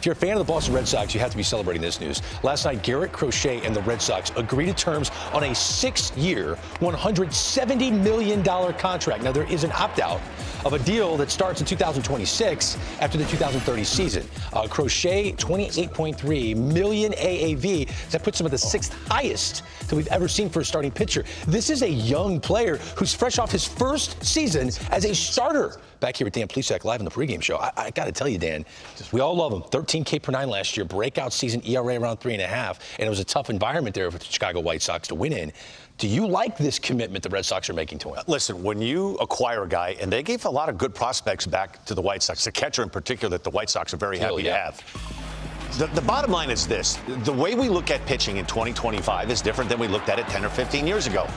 If you're a fan of the Boston Red Sox, you have to be celebrating this news. Last night, Garrett Crochet and the Red Sox agreed to terms on a 6-year, $170 million contract. Now, there is an opt-out of a deal that starts in 2026 after the 2030 season. Crochet, $28.3 million AAV. That puts him at the 6th highest that we've ever seen for a starting pitcher. This is a young player who's fresh off his first season as a starter. Back here with Dan Plesac live in the pregame show. I got to tell you, Dan, we all love him. 13K per nine last year, breakout season, ERA around 3.5, and it was a tough environment there for the Chicago White Sox to win in. Do you like this commitment the Red Sox are making to him? Listen, when you acquire a guy, and they gave a lot of good prospects back to the White Sox, the catcher in particular that the White Sox are very happy to have. The bottom line is this. The way we look at pitching in 2025 is different than we looked at it 10 or 15 years ago.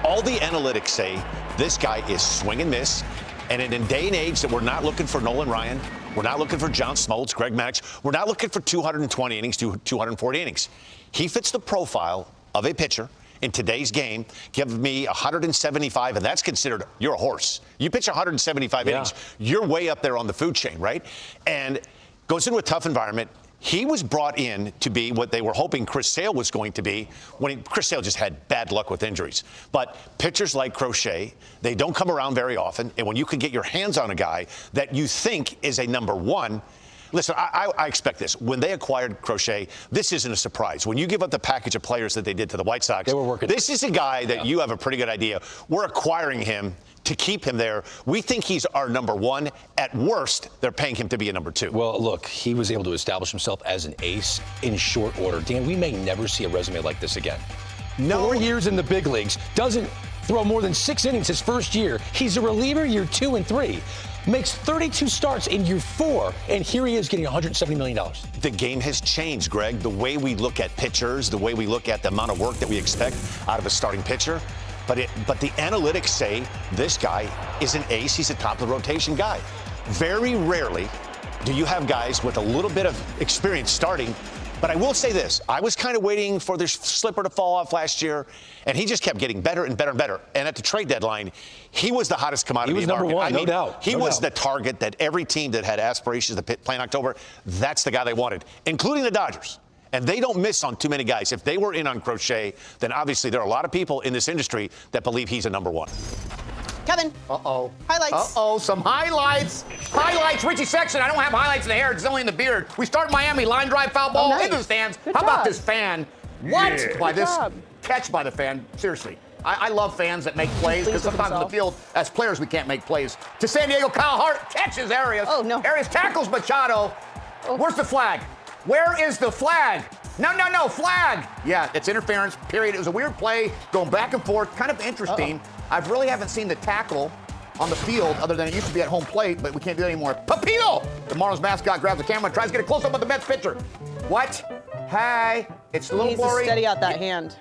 All the analytics say this guy is swing and miss. And in a day and age that we're not looking for Nolan Ryan, we're not looking for John Smoltz, Greg Maddux, we're not looking for 220 innings to 240 innings. He fits the profile of a pitcher in today's game. Give me 175, and that's considered you're a horse. You pitch 175 innings, you're way up there on the food chain, right? And goes into a tough environment. He was brought in to be what they were hoping Chris Sale was going to be when Chris Sale just had bad luck with injuries. But pitchers like Crochet, they don't come around very often. And when you can get your hands on a guy that you think is a number one, listen, I expect this. When they acquired Crochet, this isn't a surprise. When you give up the package of players that they did to the White Sox, they were working. This is a guy that you have a pretty good idea. We're acquiring him to keep him there. We think he's our number one. At worst, they're paying him to be a number two. Well, look, he was able to establish himself as an ace in short order. Dan, we may never see a resume like this again. No. 4 years in the big leagues, doesn't throw more than 6 innings his first year. He's a reliever year 2 and 3. Makes 32 starts in year 4, and here he is getting $170 million. The game has changed, Greg. The way we look at pitchers, the way we look at the amount of work that we expect out of a starting pitcher. But the analytics say this guy is an ace. He's a top of the rotation guy. Very rarely do you have guys with a little bit of experience starting. But I will say this. I was kind of waiting for this slipper to fall off last year, and he just kept getting better and better and better. And at the trade deadline, he was the hottest commodity in the market. He was number one, no doubt. He was the target that every team that had aspirations to play in October, that's the guy they wanted, including the Dodgers. And they don't miss on too many guys. If they were in on Crochet, then obviously there are a lot of people in this industry that believe he's a number one. Kevin. Uh-oh. Highlights. Uh-oh, some highlights. Highlights. Richie Sexton, I don't have highlights in the hair. It's only in the beard. We start Miami. Line drive, foul ball into the stands. Good How job. about this fan? What? Yeah. By Good this job. catch by the fan. Seriously. I love fans that make plays because sometimes in the field, as players, we can't make plays. To San Diego, Kyle Hart catches Arias. Oh, no. Arias tackles Machado. Oh. Where's the flag? Where is the flag? No, flag. Yeah, it's interference, period. It was a weird play, going back and forth, kind of interesting. I really haven't seen the tackle on the field other than it used to be at home plate, but we can't do that anymore. Pepito! The Marlins mascot grabs the camera and tries to get a close-up of the Mets pitcher. What? Hey, it's a little He needs blurry. to steady out that hand.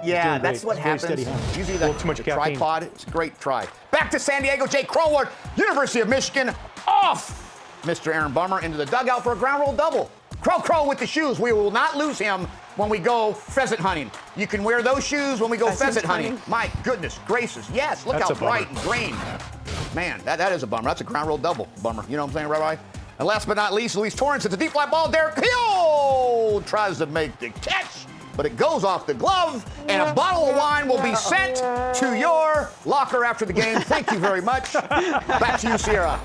Yeah, Doing that's great. what Very happens. steady hand. Usually A little too much the caffeine. tripod, it's a great try. Back to San Diego, Jake Croward, University of Michigan, off Mr. Aaron Bummer into the dugout for a ground roll double. Crow with the shoes. We will not lose him when we go pheasant hunting. You can wear those shoes when we go pheasant hunting. My goodness gracious. Yes, look That's how a bummer. bright and green. Man, that is a bummer. That's a ground roll double bummer. You know what I'm saying, Rabbi? And last but not least, Luis Torrens hits a deep fly ball. Derek Hill tries to make the catch, but it goes off the glove, and a bottle of wine will be sent to your locker after the game. Thank you very much. Back to you, Sierra.